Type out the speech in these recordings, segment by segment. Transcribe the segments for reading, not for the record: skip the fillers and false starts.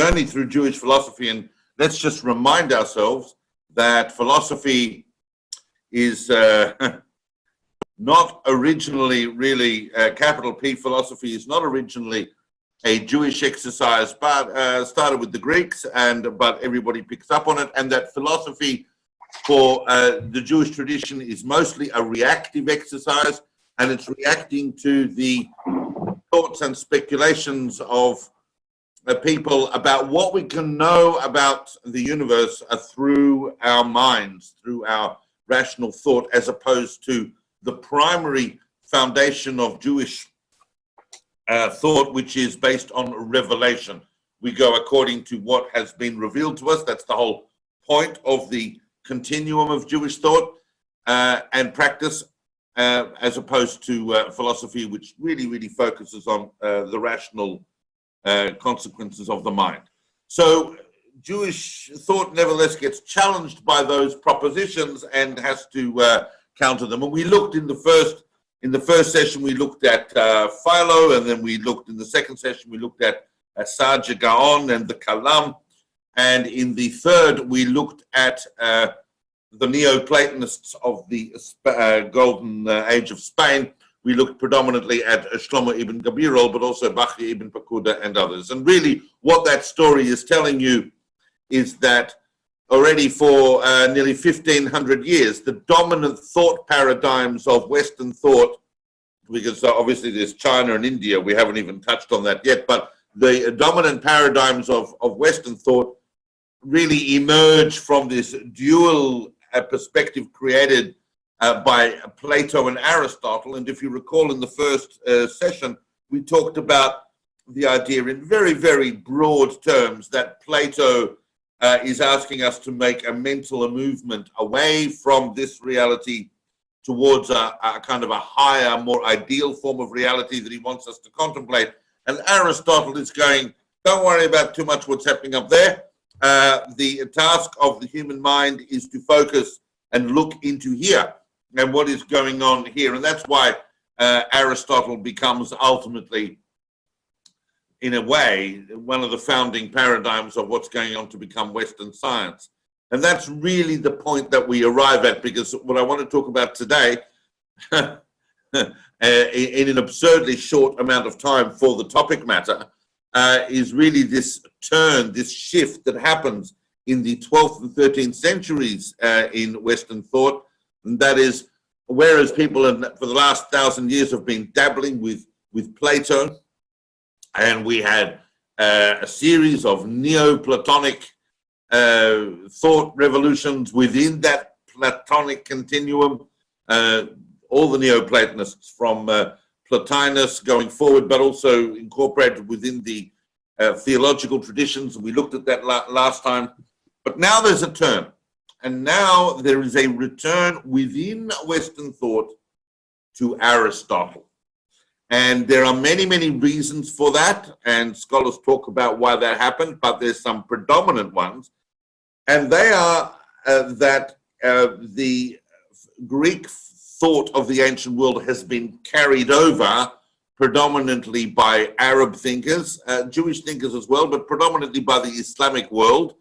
journey through Jewish philosophy, and let's just remind ourselves that philosophy is not originally really, capital P philosophy is not originally a Jewish exercise, but started with the Greeks, but everybody picks up on it, and that philosophy for the Jewish tradition is mostly a reactive exercise, and it's reacting to the thoughts and speculations of people about what we can know about the universe through our minds, through our rational thought, as opposed to the primary foundation of Jewish thought, which is based on revelation. We go according to what has been revealed to us. That's the whole point of the continuum of Jewish thought and practice, as opposed to philosophy, which really focuses on the rational consequences of the mind. So Jewish thought nevertheless gets challenged by those propositions and has to counter them. And we looked in the first session, we looked at Philo, and then we looked in the second session, we looked at Saadia Gaon and the Kalam. And in the third, we looked at the Neoplatonists of the golden age of Spain. We looked predominantly at Shlomo ibn Gabirol, but also Bachya ibn Pakuda and others. And really what that story is telling you is that already for nearly 1,500 years, the dominant thought paradigms of Western thought, because obviously there's China and India, we haven't even touched on that yet, but the dominant paradigms of Western thought really emerge from this dual perspective created by Plato and Aristotle. And if you recall in the first session, we talked about the idea in very broad terms that Plato is asking us to make a mental movement away from this reality towards a kind of a higher, more ideal form of reality that he wants us to contemplate. And Aristotle is going, don't worry about too much what's happening up there. The task of the human mind is to focus and look into here and what is going on here. And that's why Aristotle becomes ultimately, in a way, one of the founding paradigms of what's going on to become Western science. And that's really the point that we arrive at, because what I want to talk about today, in an absurdly short amount of time for the topic matter, is really this turn, this shift that happens in the 12th and 13th centuries in Western thought. And that is, whereas people for the last 1,000 years have been dabbling with Plato, and we had a series of Neoplatonic thought revolutions within that Platonic continuum, all the Neoplatonists from Plotinus going forward, but also incorporated within the theological traditions. We looked at that last time. But now there's a turn, and now there is a return within Western thought to Aristotle. And there are many reasons for that, and scholars talk about why that happened, but there's some predominant ones. And they are that the Greek thought of the ancient world has been carried over predominantly by Arab thinkers, Jewish thinkers as well, but predominantly by the Islamic world.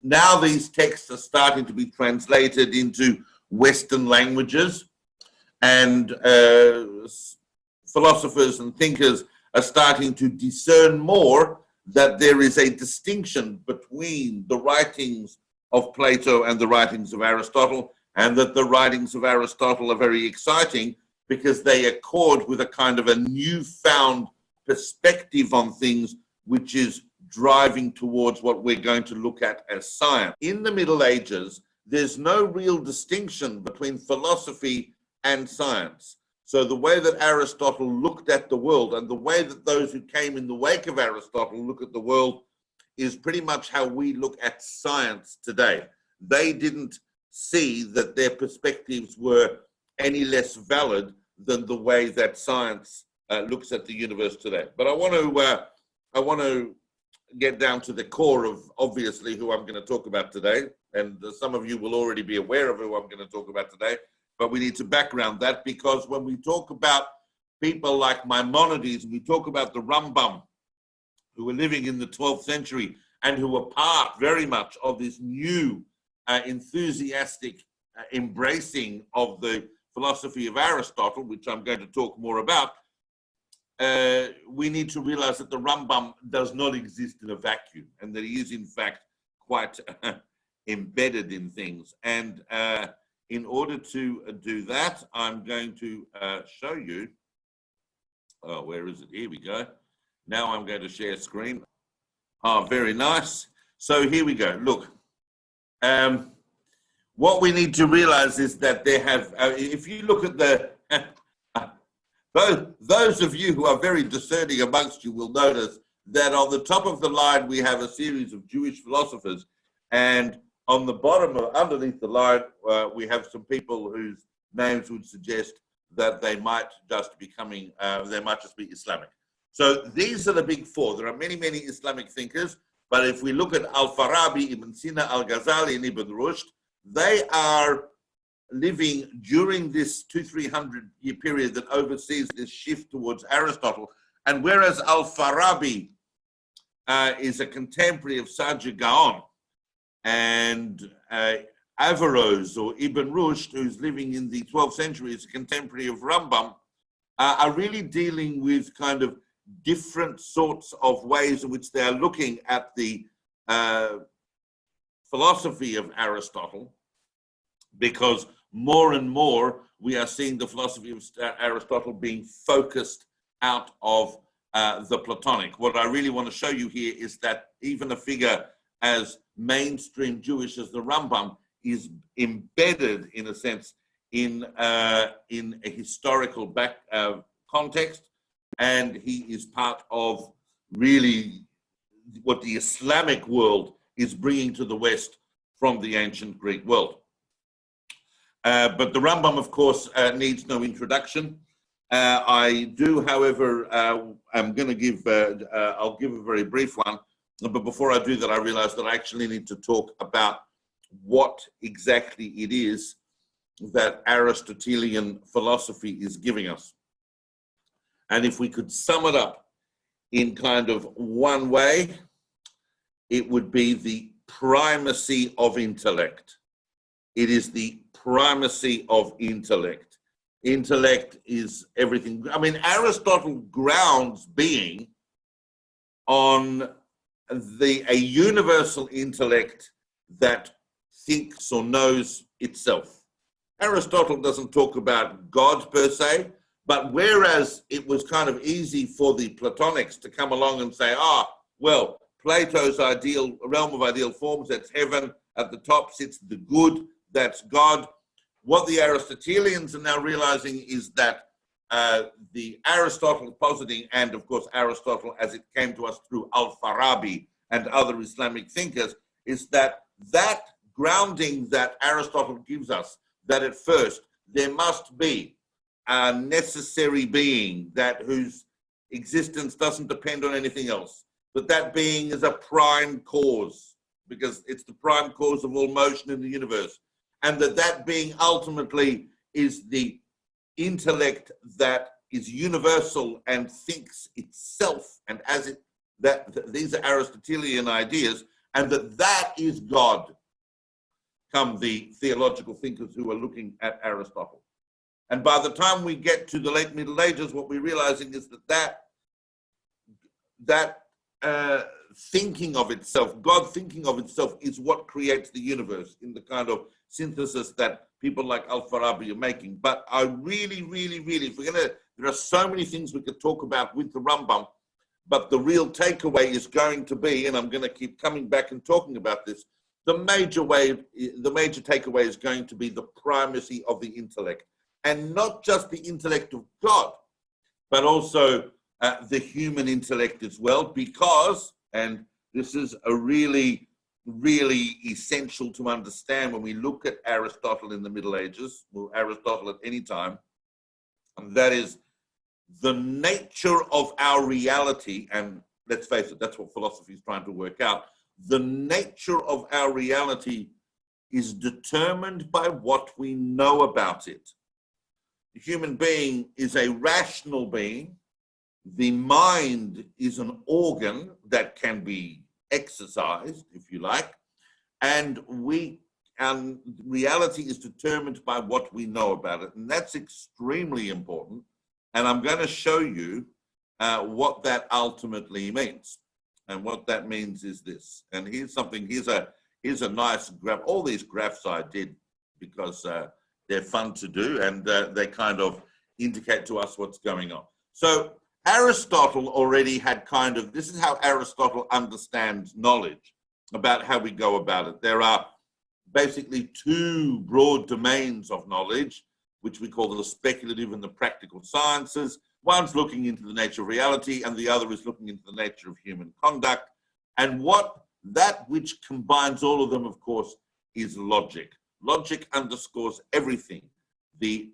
Now these texts are starting to be translated into Western languages, and philosophers and thinkers are starting to discern more that there is a distinction between the writings of Plato and the writings of Aristotle, and that the writings of Aristotle are very exciting because they accord with a kind of a newfound perspective on things, which is driving towards what we're going to look at as science. In the Middle Ages, there's no real distinction between philosophy and science. So the way that Aristotle looked at the world and the way that those who came in the wake of Aristotle look at the world is pretty much how we look at science today. They didn't see that their perspectives were any less valid than the way that science looks at the universe today. But I want to get down to the core of obviously who I'm going to talk about today, and some of you will already be aware of who I'm going to talk about today, but we need to background that, because when we talk about people like Maimonides, we talk about the Rambam, who were living in the 12th century and who are part very much of this new enthusiastic embracing of the philosophy of Aristotle, which I'm going to talk more about, we need to realize that the Rambam does not exist in a vacuum, and that he is in fact quite embedded in things. And in order to do that, I'm going to show you, oh, where is it? Here we go. Now I'm going to share screen. Oh, very nice. So here we go. Look, what we need to realize is that there have, if you look at the, those of you who are very discerning amongst you will notice that on the top of the line we have a series of Jewish philosophers, and on the bottom, underneath the line, we have some people whose names would suggest that they might just be coming, they might just be Islamic. So these are the big four. There are many, many Islamic thinkers, but if we look at Al-Farabi, Ibn Sina, Al-Ghazali, and Ibn Rushd, they are living during this 200-300 year period that oversees this shift towards Aristotle. And whereas Al-Farabi is a contemporary of Sajid Gaon, and Averroes or Ibn Rushd, who's living in the 12th century, is a contemporary of Rambam, are really dealing with kind of different sorts of ways in which they are looking at the philosophy of Aristotle, because more and more we are seeing the philosophy of Aristotle being focused out of the Platonic. What I really want to show you here is that even a figure as mainstream Jewish as the Rambam is embedded, in a sense, in a historical context, and he is part of really what the Islamic world is bringing to the West from the ancient Greek world. But the Rambam, of course, needs no introduction. I do, however, I'm going to give, I'll give a very brief one. But before I do that, I realize that I actually need to talk about what exactly it is that Aristotelian philosophy is giving us. And if we could sum it up in kind of one way, it would be the primacy of intellect. It is the primacy of intellect. Intellect is everything. I mean, Aristotle grounds being on a universal intellect that thinks or knows itself. Aristotle doesn't talk about God per se, but whereas it was kind of easy for the Platonics to come along and say, well, Plato's ideal realm of ideal forms, that's heaven, at the top sits the good, that's God. What the Aristotelians are now realizing is that the Aristotle positing, and of course Aristotle as it came to us through Al-Farabi and other Islamic thinkers, is that grounding that Aristotle gives us, that at first there must be a necessary being whose existence doesn't depend on anything else, that being is a prime cause, because it's the prime cause of all motion in the universe, and that being ultimately is the intellect that is universal and thinks itself, and as it, these are Aristotelian ideas, and that is God. Come the theological thinkers who are looking at Aristotle. And by the time we get to the late Middle Ages, what we're realizing is that thinking of itself, God thinking of itself, is what creates the universe in the kind of synthesis that people like Al-Farabi are making. But I really, if we're going to, there are so many things we could talk about with the Rambam, but the real takeaway is going to be, and I'm going to keep coming back and talking about this, the major takeaway is going to be the primacy of the intellect, and not just the intellect of God, but also the human intellect as well, because, and this is a really essential to understand when we look at Aristotle in the Middle Ages, or Aristotle at any time, and that is the nature of our reality, and let's face it, that's what philosophy is trying to work out. The nature of our reality is determined by what we know about it. The human being is a rational being. The mind is an organ that can be exercised, if you like, and reality is determined by what we know about it, and that's extremely important. And I'm going to show you what that ultimately means. And what that means is this. And here's a nice graph. All these graphs I did because they're fun to do, and they kind of indicate to us what's going on. So Aristotle already had this is how Aristotle understands knowledge, about how we go about it. There are basically two broad domains of knowledge, which we call the speculative and the practical sciences. One's looking into the nature of reality, and the other is looking into the nature of human conduct. And that which combines all of them, of course, is logic. Logic underscores everything.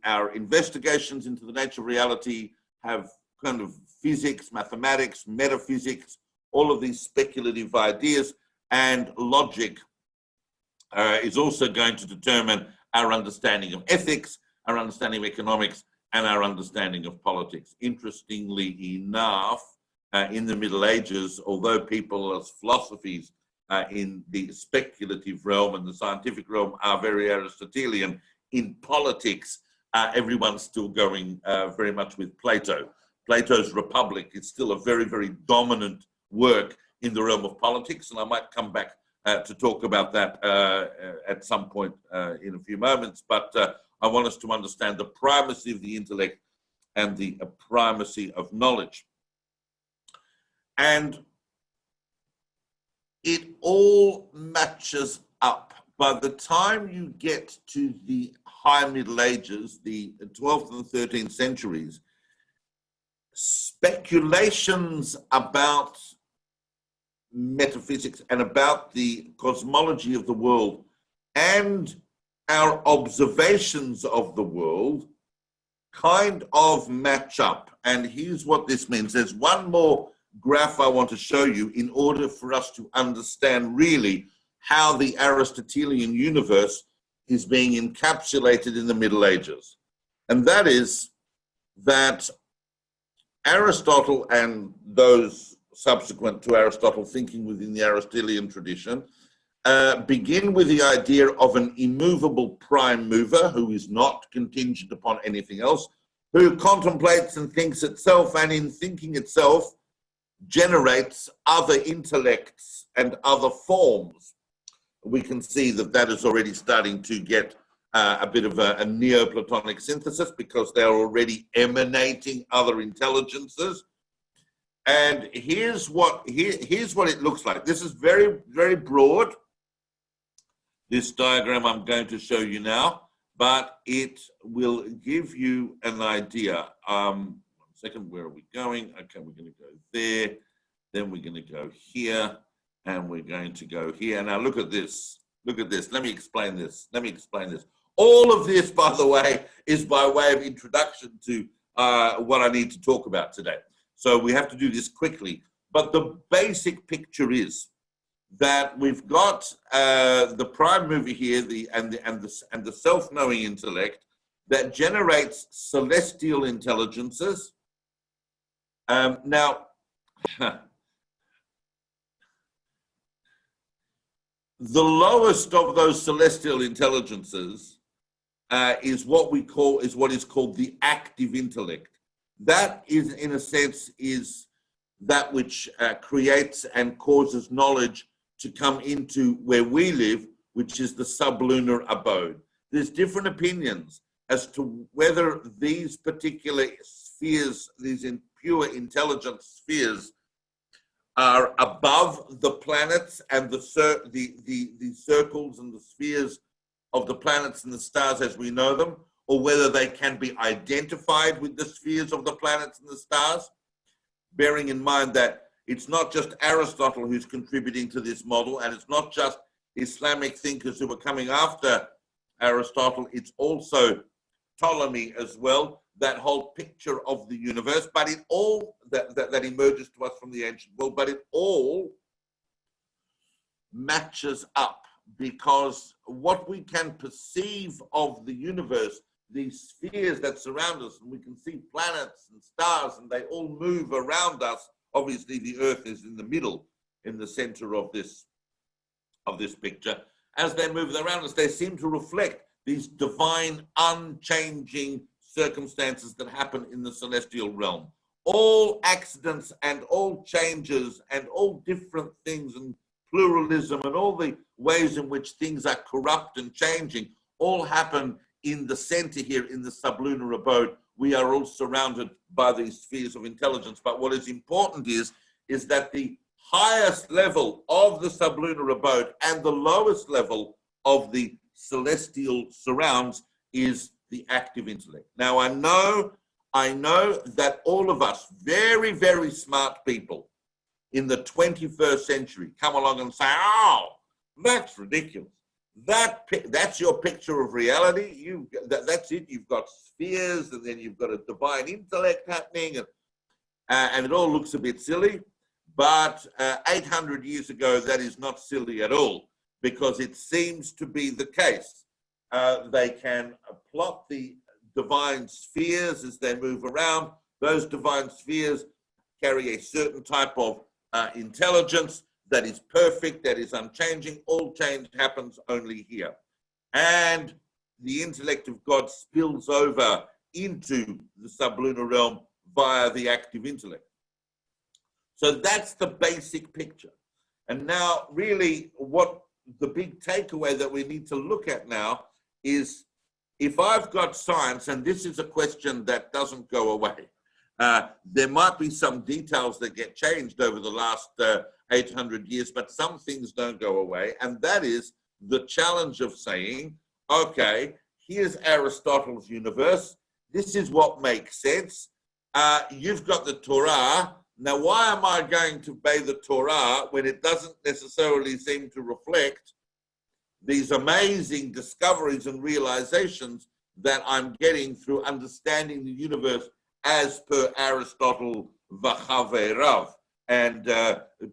Our investigations into the nature of reality have kind of physics, mathematics, metaphysics, all of these speculative ideas, and logic is also going to determine our understanding of ethics, our understanding of economics, and our understanding of politics. Interestingly enough, in the Middle Ages, although people as philosophies in the speculative realm and the scientific realm are very Aristotelian, in politics, everyone's still going very much with Plato. Plato's Republic is still a very, very dominant work in the realm of politics, and I might come back to talk about that at some point in a few moments. But I want us to understand the primacy of the intellect and the primacy of knowledge. And it all matches up. By the time you get to the High Middle Ages, the 12th and 13th centuries, speculations about metaphysics and about the cosmology of the world and our observations of the world kind of match up. And here's what this means. There's one more graph I want to show you in order for us to understand really how the Aristotelian universe is being encapsulated in the Middle Ages. And that is that Aristotle and those subsequent to Aristotle thinking within the Aristotelian tradition begin with the idea of an immovable prime mover who is not contingent upon anything else, who contemplates and thinks itself, and in thinking itself generates other intellects and other forms. We can see that that is already starting to get a bit of a Neoplatonic synthesis, because they're already emanating other intelligences. And here's what it looks like. This is very, very broad, this diagram I'm going to show you now, but it will give you an idea. 1 second, where are we going? Okay, we're going to go there, then we're going to go here, and we're going to go here. Now look at this. Look at this. Let me explain this. All of this, by the way, is by way of introduction to what I need to talk about today. So we have to do this quickly. But the basic picture is that we've got the prime mover here, and the self-knowing intellect that generates celestial intelligences. Now, the lowest of those celestial intelligences is what is called the active intellect. That is, in a sense, is that which creates and causes knowledge to come into where we live, which is the sublunar abode. There's different opinions as to whether these particular spheres, these pure intelligent spheres, are above the planets and the circles and the spheres of the planets and the stars as we know them, or whether they can be identified with the spheres of the planets and the stars, bearing in mind that it's not just Aristotle who's contributing to this model, and it's not just Islamic thinkers who are coming after Aristotle, it's also Ptolemy as well, that whole picture of the universe, but it all, that emerges to us from the ancient world, but it all matches up, because what we can perceive of the universe, these spheres that surround us, and we can see planets and stars, and they all move around us. Obviously, the Earth is in the middle, in the center of this picture. As they move around us, they seem to reflect these divine, unchanging circumstances that happen in the celestial realm. All accidents and all changes and all different things and pluralism and all the ways in which things are corrupt and changing all happen in the center here in the sublunar abode. We are all surrounded by these spheres of intelligence. But what is important is that the highest level of the sublunar abode and the lowest level of the celestial surrounds is the active intellect. Now, I know that all of us, very, very smart people in the 21st century, come along and say, oh, that's ridiculous. That's your picture of reality. That's it. You've got spheres, and then you've got a divine intellect happening, and it all looks a bit silly. But 800 years ago, that is not silly at all, because it seems to be the case. They can plot the divine spheres as they move around. Those divine spheres carry a certain type of intelligence that is perfect, that is unchanging. All change happens only here. And the intellect of God spills over into the sublunar realm via the active intellect. So that's the basic picture. And now really what the big takeaway that we need to look at now is, if I've got science, and this is a question that doesn't go away, there might be some details that get changed over the last 800 years, but some things don't go away. And that is the challenge of saying, okay, here's Aristotle's universe. This is what makes sense. You've got the Torah. Now, why am I going to obey the Torah when it doesn't necessarily seem to reflect these amazing discoveries and realizations that I'm getting through understanding the universe as per Aristotle v'chaverav? And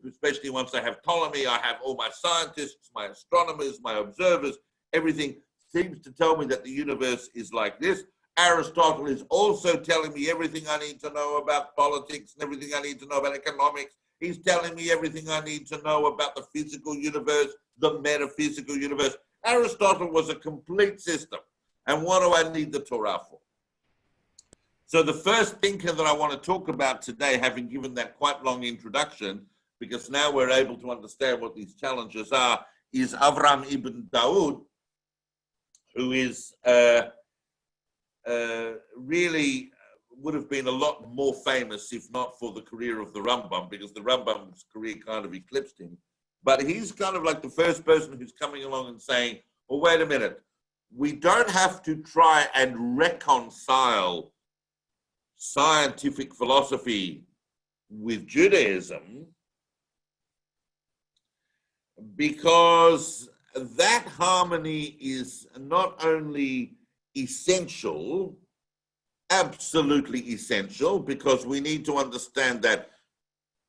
especially once I have Ptolemy, I have all my scientists, my astronomers, my observers, everything seems to tell me that the universe is like this. Aristotle is also telling me everything I need to know about politics and everything I need to know about economics. He's telling me everything I need to know about the physical universe, the metaphysical universe. Aristotle was a complete system. And what do I need the Torah for? So the first thinker that I want to talk about today, having given that quite long introduction, because now we're able to understand what these challenges are, is Avraham ibn Daud, who is really would have been a lot more famous if not for the career of the Rambam, because the Rambam's career kind of eclipsed him. But he's kind of like the first person who's coming along and saying, well, wait a minute, we don't have to try and reconcile scientific philosophy with Judaism, because that harmony is not only essential, absolutely essential, because we need to understand that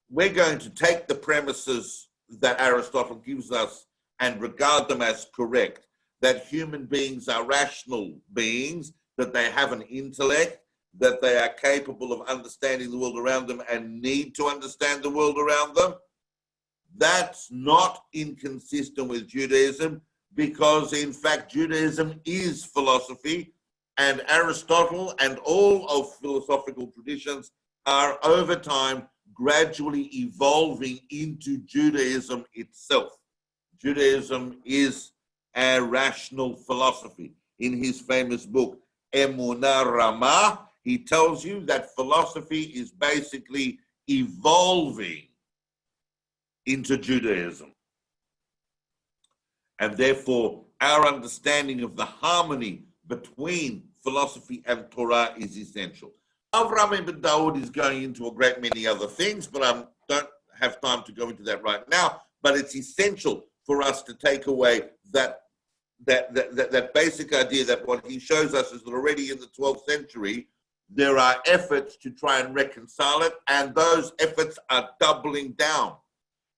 we're going to take the premises that Aristotle gives us and regard them as correct, that human beings are rational beings, that they have an intellect, that they are capable of understanding the world around them and need to understand the world around them. That's not inconsistent with Judaism, because in fact Judaism is philosophy, and Aristotle and all of philosophical traditions are over time gradually evolving into Judaism itself. Judaism is a rational philosophy. In his famous book, Emunah Ramah, he tells you that philosophy is basically evolving into Judaism. And therefore, our understanding of the harmony between philosophy and Torah is essential. Avraham ibn Daud is going into a great many other things, but I don't have time to go into that right now. But it's essential for us to take away that basic idea that what he shows us is that already in the 12th century, there are efforts to try and reconcile it, and those efforts are doubling down.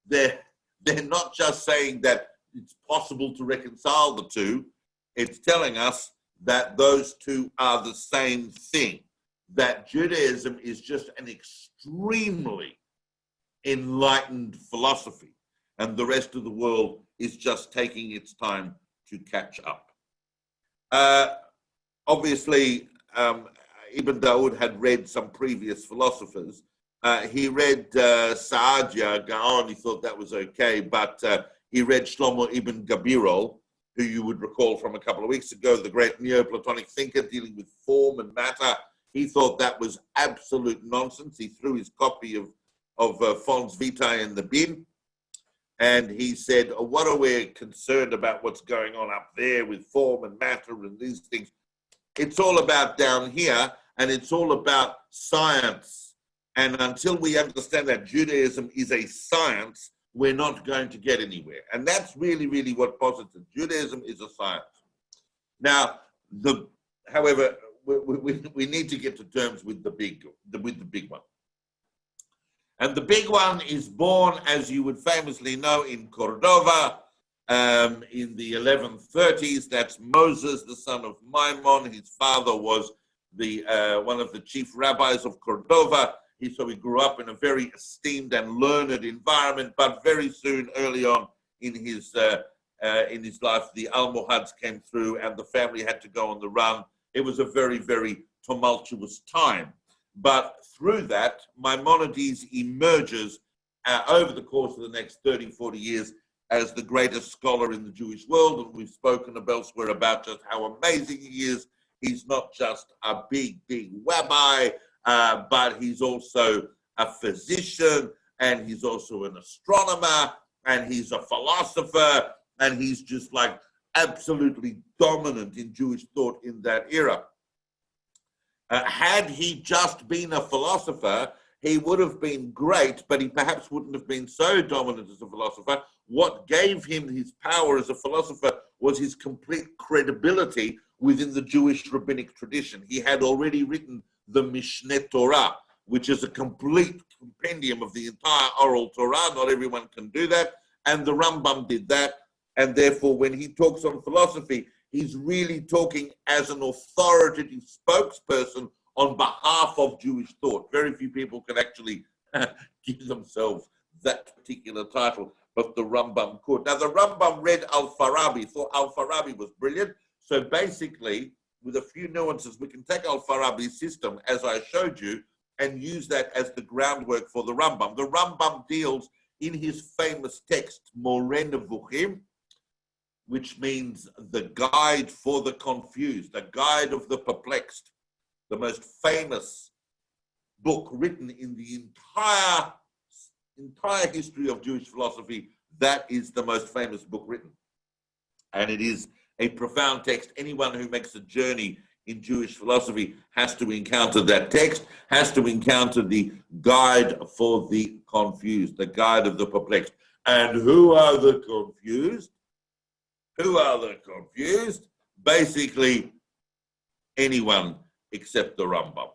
They're not just saying that it's possible to reconcile the two, it's telling us that those two are the same thing, that Judaism is just an extremely enlightened philosophy, and the rest of the world is just taking its time to catch up. Obviously, Ibn Daud had read some previous philosophers. He read Saadia, Gaon, he thought that was okay, but he read Shlomo ibn Gabirol, who you would recall from a couple of weeks ago, the great Neoplatonic thinker dealing with form and matter. He thought that was absolute nonsense. He threw his copy of Fons Vitae in the bin, and he said, what are we concerned about what's going on up there with form and matter and these things? It's all about down here, and it's all about science. And until we understand that Judaism is a science, we're not going to get anywhere. And that's really, really what posits it. Judaism is a science. Now, however, we need to get to terms with the big one. And the big one is born, as you would famously know, in Cordova in the 1130s. That's Moses, the son of Maimon. His father was one of the chief rabbis of Cordova. So he grew up in a very esteemed and learned environment, but very soon, early on in his life, the Almohads came through and the family had to go on the run. It was a very, very tumultuous time. But through that, Maimonides emerges over the course of the next 30, 40 years as the greatest scholar in the Jewish world. And we've spoken elsewhere about just how amazing he is. He's not just a big, big rabbi, but he's also a physician, and he's also an astronomer, and he's a philosopher, and he's just like absolutely dominant in Jewish thought in that era. Had he just been a philosopher, he would have been great, but he perhaps wouldn't have been so dominant as a philosopher. What gave him his power as a philosopher was his complete credibility within the Jewish rabbinic tradition. He had already written the Mishneh Torah, which is a complete compendium of the entire oral Torah. Not everyone can do that. And the Rambam did that. And therefore, when he talks on philosophy, he's really talking as an authoritative spokesperson on behalf of Jewish thought. Very few people can actually give themselves that particular title, but the Rambam could. Now, the Rambam read Al-Farabi, thought Al-Farabi was brilliant. So basically, with a few nuances, we can take Al-Farabi's system, as I showed you, and use that as the groundwork for the Rambam. The Rambam deals in his famous text, Moreh Nevuchim, which means the guide for the confused, the guide of the perplexed, the most famous book written in the entire history of Jewish philosophy. That is the most famous book written. And it is a profound text. Anyone who makes a journey in Jewish philosophy has to encounter that text, has to encounter the guide for the confused, the guide of the perplexed. And who are the confused? Who are the confused? Basically, anyone except the Rambam.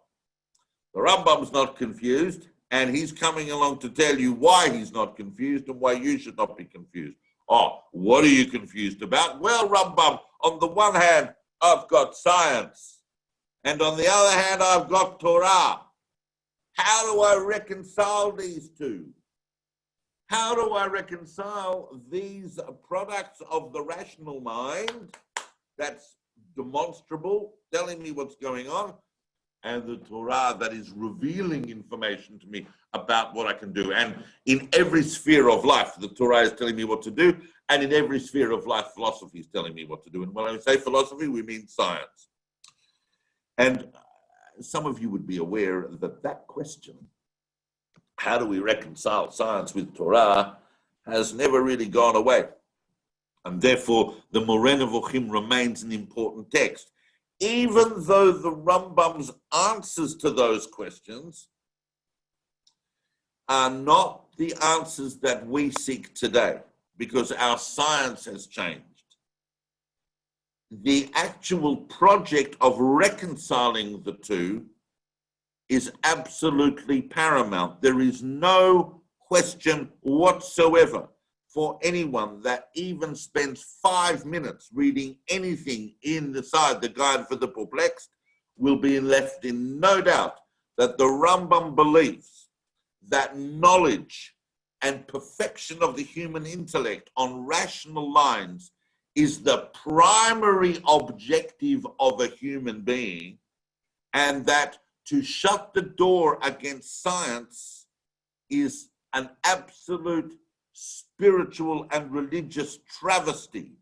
The Rambam's not confused, and he's coming along to tell you why he's not confused and why you should not be confused. Oh, what are you confused about? Well, Rambam, on the one hand, I've got science, and on the other hand, I've got Torah. How do I reconcile these two? How do I reconcile these products of the rational mind that's demonstrable, telling me what's going on, and the Torah that is revealing information to me about what I can do? And in every sphere of life, the Torah is telling me what to do, and in every sphere of life, philosophy is telling me what to do. And when I say philosophy, we mean science. And some of you would be aware that that question, how do we reconcile science with Torah, has never really gone away. And therefore, the Moreh Nevuchim remains an important text, even though the Rambam's answers to those questions are not the answers that we seek today, because our science has changed. The actual project of reconciling the two is absolutely paramount. There is no question whatsoever for anyone that even spends 5 minutes reading anything inside the Guide for the Perplexed will be left in no doubt that the Rambam believes that knowledge and perfection of the human intellect on rational lines is the primary objective of a human being, and that to shut the door against science is an absolute spiritual and religious travesty.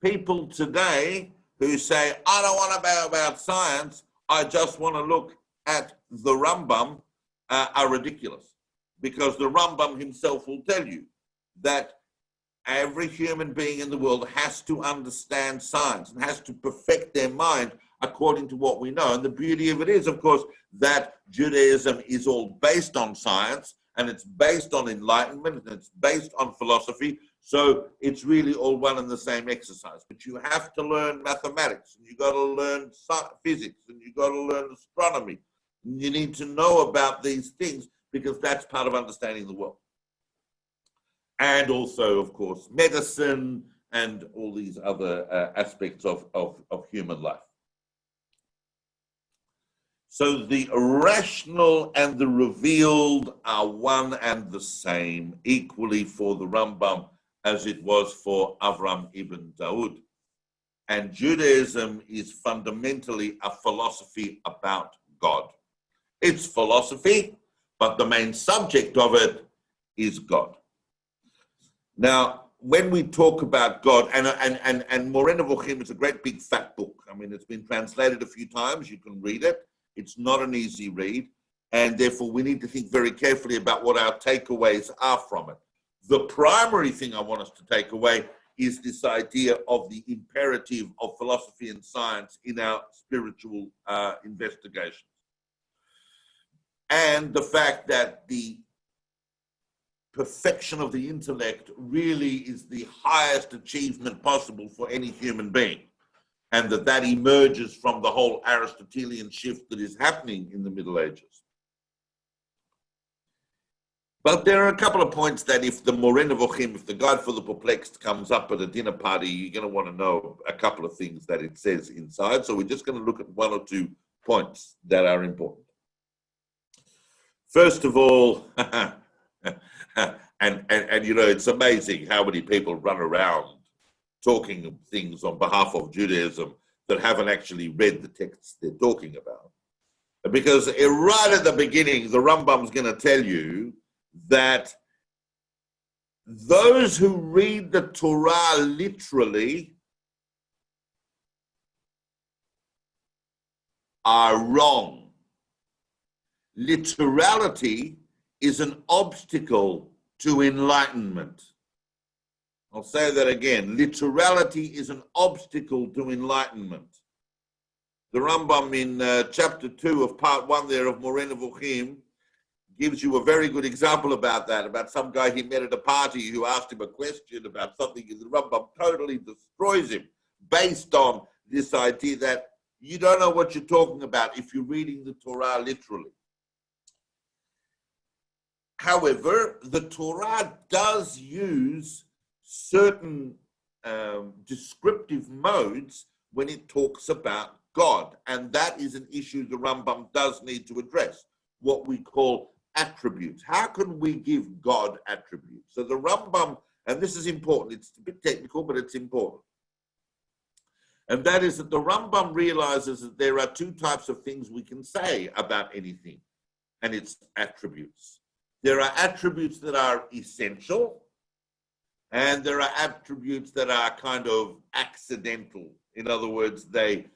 People today who say, I don't want to know about science, I just want to look at the Rambam, are ridiculous. Because the Rambam himself will tell you that every human being in the world has to understand science and has to perfect their mind according to what we know. And the beauty of it is, of course, that Judaism is all based on science, and it's based on enlightenment, and it's based on philosophy. So it's really all one and the same exercise. But you have to learn mathematics, and you got to learn physics, and you got to learn astronomy. And you need to know about these things because that's part of understanding the world. And also, of course, medicine and all these other aspects of human life. So the rational and the revealed are one and the same, equally for the Rambam as it was for Avraham ibn Daud. And Judaism is fundamentally a philosophy about God. It's philosophy, but the main subject of it is God. Now, when we talk about God, and Moreh Nevuchim is a great big fat book. I mean, it's been translated a few times. You can read it. It's not an easy read, and therefore we need to think very carefully about what our takeaways are from it. The primary thing I want us to take away is this idea of the imperative of philosophy and science in our spiritual investigations. And the fact that the perfection of the intellect really is the highest achievement possible for any human being, and that emerges from the whole Aristotelian shift that is happening in the Middle Ages. But there are a couple of points that if the Moreh Nevuchim, if the Guide for the Perplexed comes up at a dinner party, you're going to want to know a couple of things that it says inside. So we're just going to look at one or two points that are important. First of all, and you know, it's amazing how many people run around talking of things on behalf of Judaism that haven't actually read the texts they're talking about. Because right at the beginning, the Rambam's going to tell you that those who read the Torah literally are wrong. Literality is an obstacle to enlightenment. I'll say that again. Literality is an obstacle to enlightenment. The Rambam in chapter 2 of part 1 there of Moreh Nevuchim gives you a very good example about that, about some guy he met at a party who asked him a question about something, and the Rambam totally destroys him based on this idea that you don't know what you're talking about if you're reading the Torah literally. However, the Torah does use certain descriptive modes when it talks about God, and that is an issue the Rambam does need to address, what we call attributes. How can we give God attributes? So the Rambam, and this is important, it's a bit technical, but it's important, and that is that the Rambam realizes that there are two types of things we can say about anything, and it's attributes. There are attributes that are essential, and there are attributes that are kind of accidental. In other words, they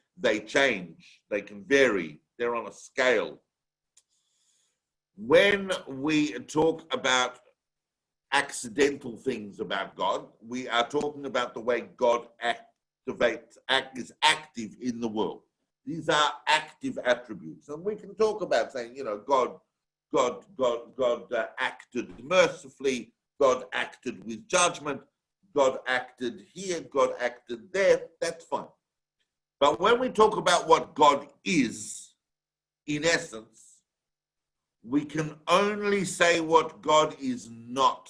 change, they can vary, they're on a scale. When we talk about accidental things about God, we are talking about the way God is active in the world. These are active attributes. And we can talk about saying, you know, God acted mercifully, God acted with judgment, God acted here, God acted there, that's fine. But when we talk about what God is, in essence, we can only say what God is not.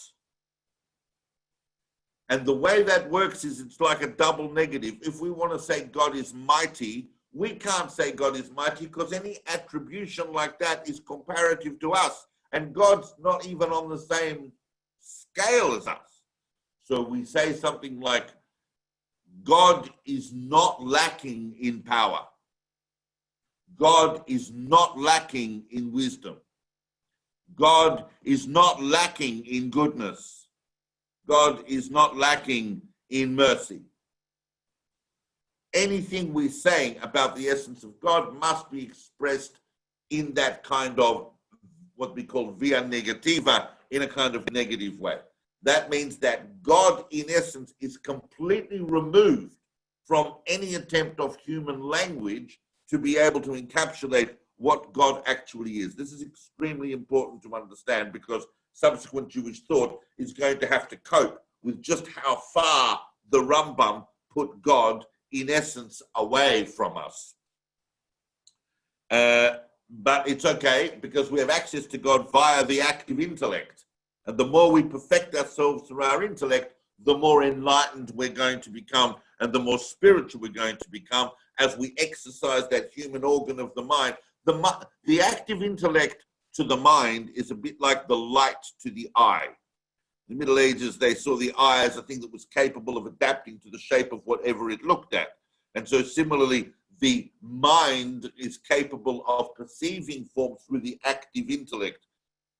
And the way that works is it's like a double negative. If we want to say God is mighty, we can't say God is mighty because any attribution like that is comparative to us. and God's not even on the same scale as us. So we say something like, God is not lacking in power. God is not lacking in wisdom. God is not lacking in goodness. God is not lacking in mercy. Anything we're saying about the essence of God must be expressed in that kind of what we call via negativa, in a kind of negative way. That means that God, in essence, is completely removed from any attempt of human language to be able to encapsulate what God actually is. This is extremely important to understand, because subsequent Jewish thought is going to have to cope with just how far the Rambam put God, in essence, away from us. But it's okay, because we have access to God via the active intellect. And the more we perfect ourselves through our intellect, the more enlightened we're going to become, and the more spiritual we're going to become as we exercise that human organ of the mind. The active intellect to the mind is a bit like the light to the eye. In the Middle Ages, they saw the eye as a thing that was capable of adapting to the shape of whatever it looked at. And so similarly, the mind is capable of perceiving form through the active intellect.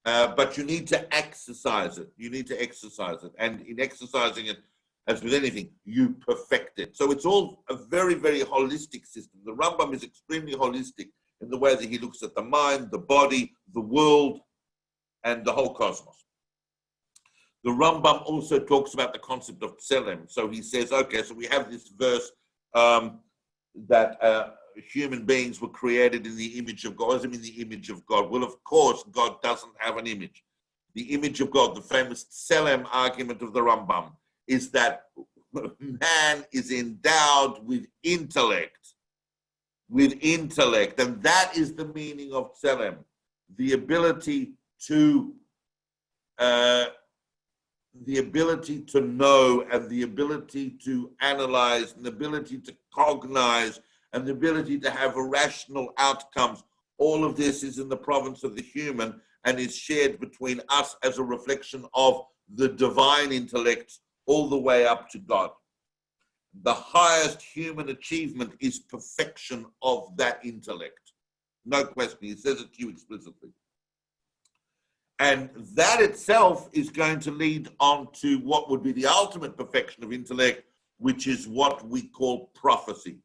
But you need to exercise it. You need to exercise it. And in exercising it, as with anything, you perfect it. So it's all a very, very holistic system. The Rambam is extremely holistic in the way that he looks at the mind, the body, the world, and the whole cosmos. The Rambam also talks about the concept of Tselem. So he says, okay, so we have this verse that human beings were created in the image of God. What does it mean, the image of God? Well, of course, God doesn't have an image. The image of God, the famous Tselem argument of the Rambam, is that man is endowed with intellect, and that is the meaning of Tselem, the ability to know, and the ability to analyze, and the ability to cognize, and the ability to have rational outcomes. All of this is in the province of the human and is shared between us as a reflection of the divine intellect all the way up to God. The highest human achievement is perfection of that intellect. No question. He says it to you explicitly. And that itself is going to lead on to what would be the ultimate perfection of intellect, which is what we call prophecy.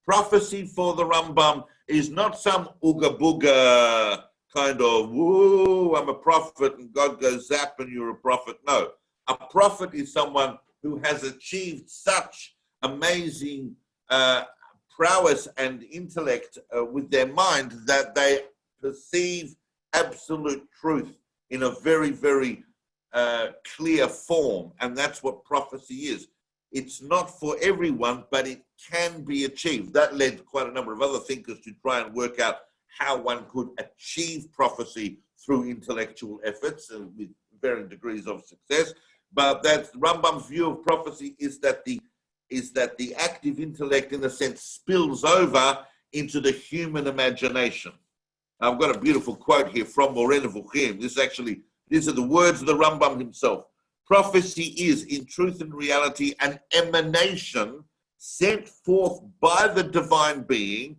Prophecy for the Rambam is not some ooga booga kind of, woo, I'm a prophet, and God goes zap and you're a prophet. No, a prophet is someone who has achieved such amazing prowess and intellect with their mind that they perceive absolute truth in a very, very clear form. And that's what prophecy is. It's not for everyone, but it can be achieved. That led quite a number of other thinkers to try and work out how one could achieve prophecy through intellectual efforts and with varying degrees of success. But that's Rambam's view of prophecy, is that the active intellect, in a sense, spills over into the human imagination. I've got a beautiful quote here from Moreh Nevuchim. These are the words of the Rambam himself. Prophecy is, in truth and reality, an emanation sent forth by the divine being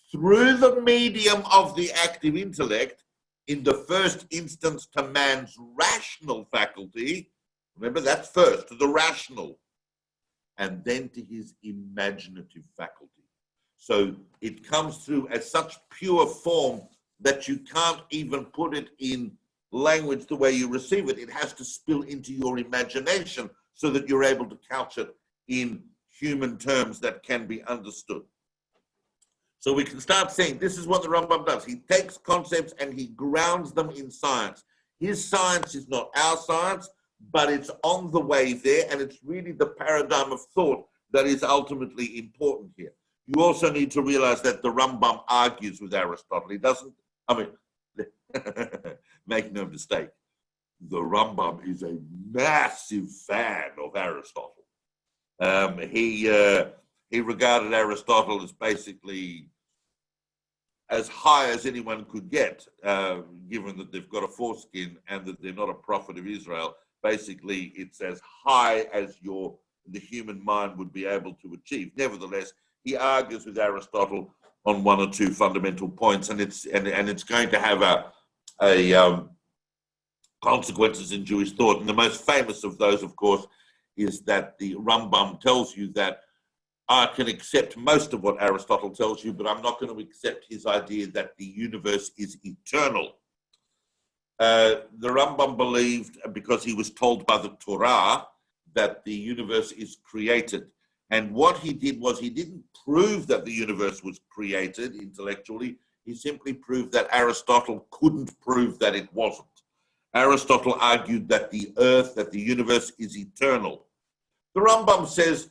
through the medium of the active intellect, in the first instance to man's rational faculty. Remember, that's first, to the rational, and then to his imaginative faculty. So it comes through as such pure form that you can't even put it in language the way you receive it. It has to spill into your imagination so that you're able to couch it in human terms that can be understood. So we can start saying this is what the Rambam does. He takes concepts and he grounds them in science. His science is not our science, but it's on the way there, and it's really the paradigm of thought that is ultimately important here. You also need to realize that the Rambam argues with Aristotle. He doesn't, make no mistake, the Rambam is a massive fan of Aristotle. He regarded Aristotle as basically as high as anyone could get, given that they've got a foreskin and that they're not a prophet of Israel. Basically, it's as high as the human mind would be able to achieve. Nevertheless, he argues with Aristotle on one or two fundamental points, and it's going to have consequences in Jewish thought. And the most famous of those, of course, is that the Rambam tells you that I can accept most of what Aristotle tells you, but I'm not going to accept his idea that the universe is eternal. The Rambam believed, because he was told by the Torah, that the universe is created. And what he did was he didn't prove that the universe was created intellectually. He simply proved that Aristotle couldn't prove that it wasn't. Aristotle argued that the universe is eternal. The Rambam says,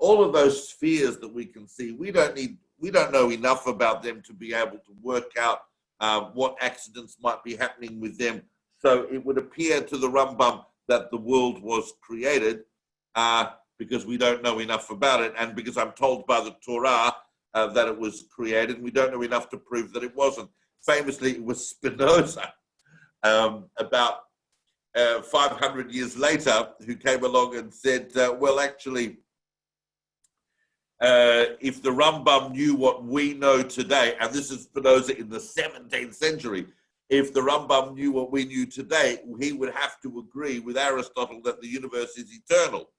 all of those spheres that we can see, we don't know enough about them to be able to work out what accidents might be happening with them. So it would appear to the Rambam that the world was created because we don't know enough about it, and because I'm told by the Torah that it was created, and we don't know enough to prove that it wasn't. Famously, it was Spinoza, about 500 years later, who came along and said, well, actually, if the Rambam knew what we know today, and this is Spinoza in the 17th century, if the Rambam knew what we knew today, he would have to agree with Aristotle that the universe is eternal.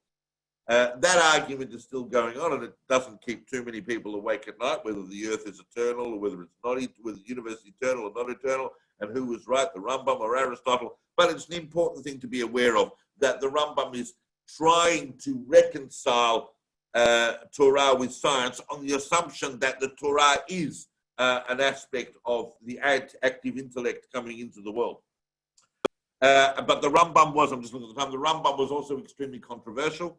That argument is still going on, and it doesn't keep too many people awake at night, whether the earth is eternal or whether it's not, whether the universe is eternal or not eternal, and who was right, the Rambam or Aristotle. But it's an important thing to be aware of, that the Rambam is trying to reconcile Torah with science on the assumption that the Torah is an aspect of the active intellect coming into the world. But the Rambam was, I'm just looking at the time, the Rambam was also extremely controversial.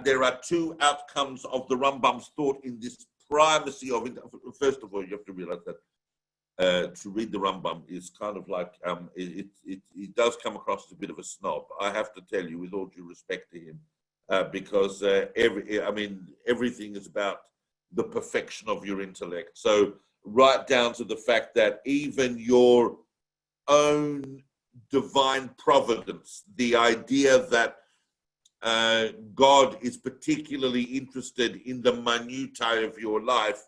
There are two outcomes of the Rambam's thought in this primacy of it. First of all, you have to realize that to read the Rambam is kind of like, it does come across as a bit of a snob. I have to tell you, with all due respect to him, because everything is about the perfection of your intellect. So right down to the fact that even your own divine providence, the idea that God is particularly interested in the minutiae of your life,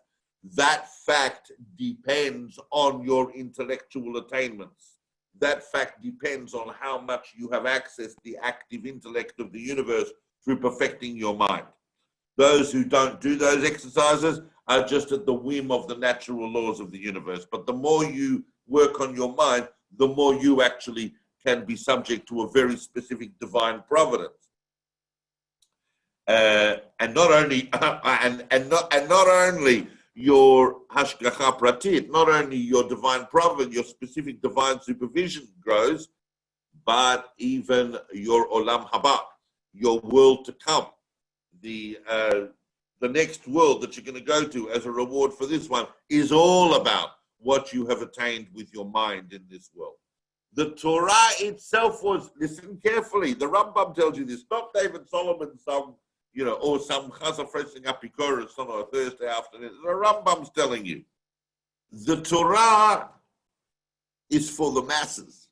that fact depends on your intellectual attainments. That fact depends on how much you have accessed the active intellect of the universe through perfecting your mind. Those who don't do those exercises are just at the whim of the natural laws of the universe. But the more you work on your mind, the more you actually can be subject to a very specific divine providence. And not only your hashgacha pratit, not only your divine providence, your specific divine supervision grows, but even your olam haba, your world to come, the next world that you're going to go to as a reward for this one, is all about what you have attained with your mind in this world. The Torah itself was, listen carefully, the Rambam tells you this, not David Solomon, or some chazar freshing up Ikoros on a Thursday afternoon. The Rambam's telling you, the Torah is for the masses.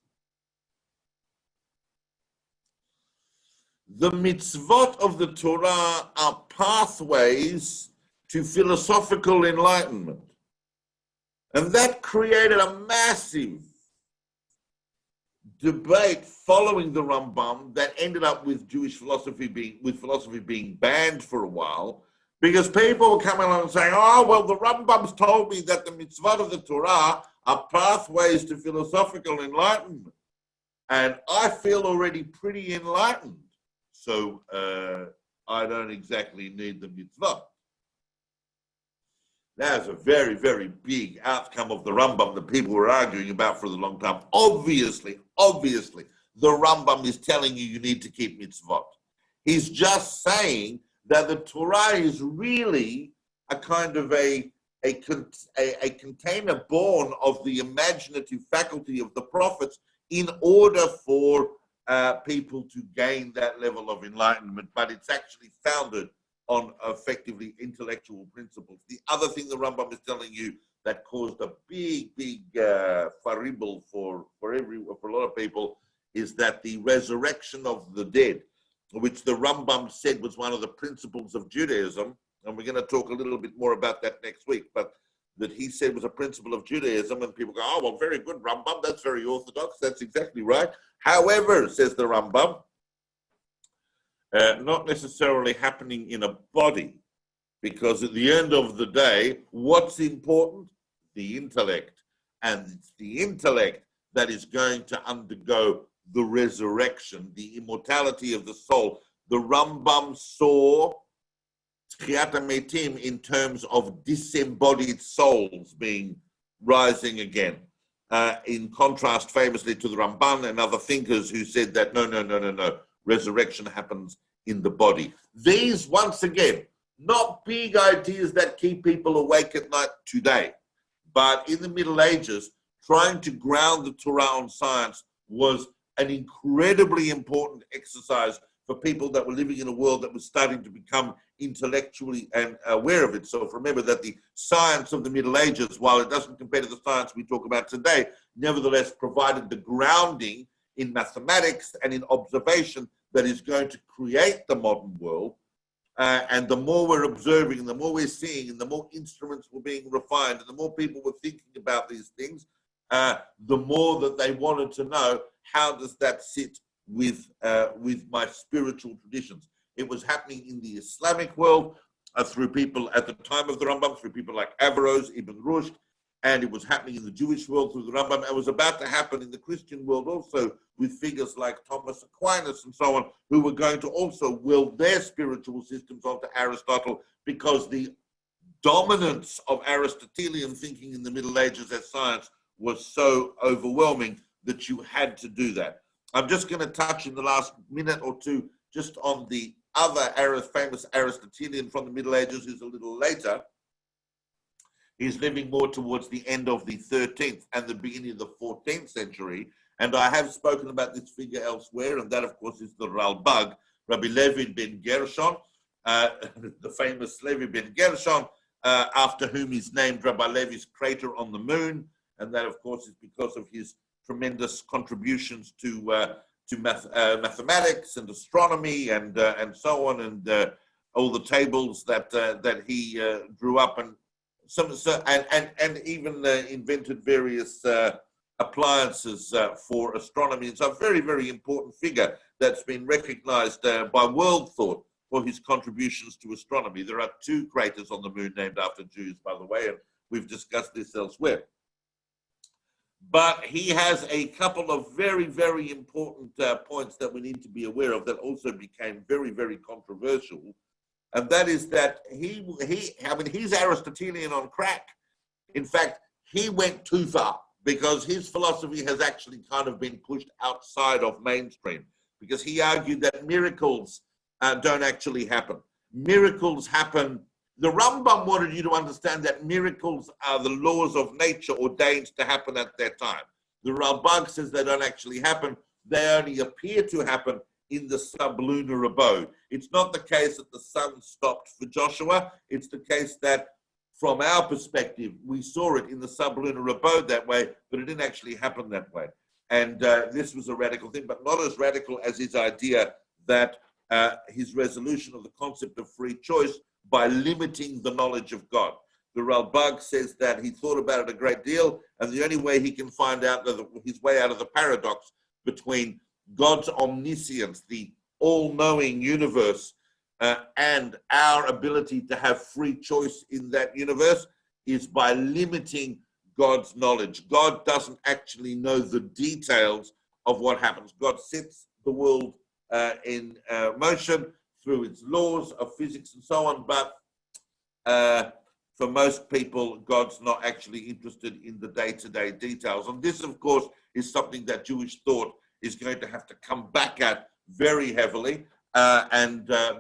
The mitzvot of the Torah are pathways to philosophical enlightenment. And that created a massive debate following the Rambam that ended up with philosophy being banned for a while, because people were coming along and saying, oh, well, the Rambam's told me that the mitzvot of the Torah are pathways to philosophical enlightenment. And I feel already pretty enlightened. So I don't exactly need the mitzvah. That's a very, very big outcome of the Rambam that people were arguing about for a long time. Obviously, the Rambam is telling you need to keep mitzvot. He's just saying that the Torah is really a kind of a container born of the imaginative faculty of the prophets in order for people to gain that level of enlightenment, but it's actually founded on effectively intellectual principles. The other thing the Rambam is telling you that caused a big faribel for a lot of people, is that the resurrection of the dead, which the Rambam said was one of the principles of Judaism, and we're going to talk a little bit more about that next week, but that he said was a principle of Judaism, and people go, oh, well, very good, Rambam, that's very orthodox, that's exactly right. However, says the Rambam, not necessarily happening in a body, because at the end of the day, what's important? The intellect. And it's the intellect that is going to undergo the resurrection, the immortality of the soul. The Rambam saw Tchiat HaMetim in terms of disembodied souls being rising again. In contrast, famously, to the Ramban and other thinkers who said that no, resurrection happens in the body. These, once again, not big ideas that keep people awake at night today, but in the Middle Ages, trying to ground the Torah on science was an incredibly important exercise for people that were living in a world that was starting to become intellectually and aware of itself. Remember that the science of the Middle Ages, while it doesn't compare to the science we talk about today, nevertheless provided the grounding in mathematics and in observation that is going to create the modern world. And the more we're observing, and the more we're seeing, and the more instruments were being refined, and the more people were thinking about these things, the more that they wanted to know, how does that sit with my spiritual traditions? It was happening in the Islamic world through people at the time of the Rambam, through people like Avraham ibn Rushd, and it was happening in the Jewish world through the Rambam. It was about to happen in the Christian world also, with figures like Thomas Aquinas and so on, who were going to also will their spiritual systems onto Aristotle, because the dominance of Aristotelian thinking in the Middle Ages as science was so overwhelming that you had to do that. I'm just going to touch in the last minute or two just on the other famous Aristotelian from the Middle Ages, who's a little later. He's living more towards the end of the 13th and the beginning of the 14th century. And I have spoken about this figure elsewhere, and that, of course, is the Ralbag, Rabbi Levi ben Gershon, the famous Levi ben Gershon, after whom is named Rabbi Levi's crater on the moon. And that, of course, is because of his tremendous contributions to mathematics and astronomy and so on, and all the tables that he drew up, and and even invented various appliances for astronomy. It's a very, very important figure that's been recognized by world thought for his contributions to astronomy. There are 2 craters on the moon named after Jews, by the way, and we've discussed this elsewhere. But he has a couple of very, very important points that we need to be aware of that also became very, very controversial. And that is that he's Aristotelian on crack. In fact, he went too far, because his philosophy has actually kind of been pushed outside of mainstream, because he argued that miracles don't actually happen. Miracles happen. The Rambam wanted you to understand that miracles are the laws of nature ordained to happen at their time. The Ralbag says they don't actually happen. They only appear to happen in the sublunar abode. It's not the case that the sun stopped for Joshua. It's the case that, from our perspective, we saw it in the sublunar abode that way, but it didn't actually happen that way. And this was a radical thing, but not as radical as his idea that his resolution of the concept of free choice by limiting the knowledge of God. The Ralbag says that he thought about it a great deal, and the only way he can find out his way out of the paradox between God's omniscience, the all-knowing universe, and our ability to have free choice in that universe is by limiting God's knowledge. God doesn't actually know the details of what happens. God sets the world in motion through its laws of physics and so on, but for most people, God's not actually interested in the day-to-day details. And this, of course, is something that Jewish thought is going to have to come back at very heavily,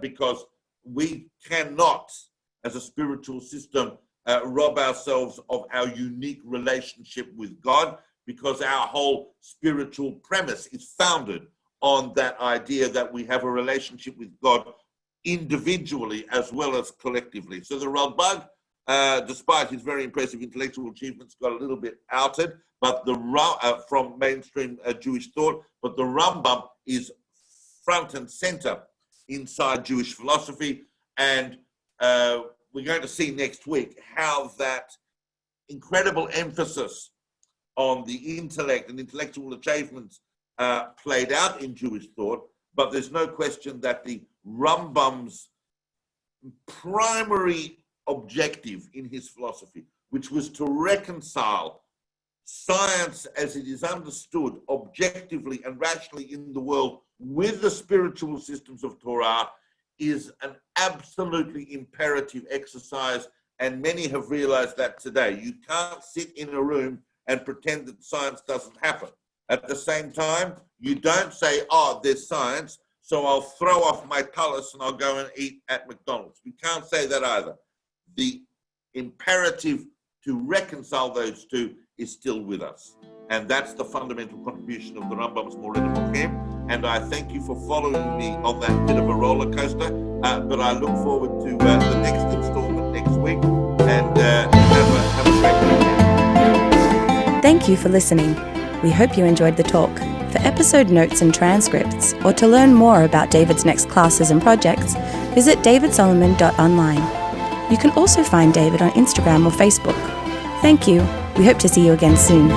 because we cannot, as a spiritual system, rob ourselves of our unique relationship with God, because our whole spiritual premise is founded on that idea that we have a relationship with God individually as well as collectively. So the Ralbag despite his very impressive intellectual achievements, got a little bit outed, but from mainstream Jewish thought. But the Rambam is front and center inside Jewish philosophy, and we're going to see next week how that incredible emphasis on the intellect and intellectual achievements played out in Jewish thought. But there's no question that the Rambam's primary objective in his philosophy, which was to reconcile science as it is understood objectively and rationally in the world with the spiritual systems of Torah, is an absolutely imperative exercise, and many have realized that today. You can't sit in a room and pretend that science doesn't happen. At the same time, you don't say, oh, there's science, so I'll throw off my tallis and I'll go and eat at McDonald's. We can't say that either. The imperative to reconcile those two is still with us. And that's the fundamental contribution of the Rambam's Moreh Nevuchim. And I thank you for following me on that bit of a roller coaster. But I look forward to the next installment next week. And have a great weekend. Thank you for listening. We hope you enjoyed the talk. For episode notes and transcripts, or to learn more about David's next classes and projects, visit davidsolomon.online. You can also find David on Instagram or Facebook. Thank you. We hope to see you again soon.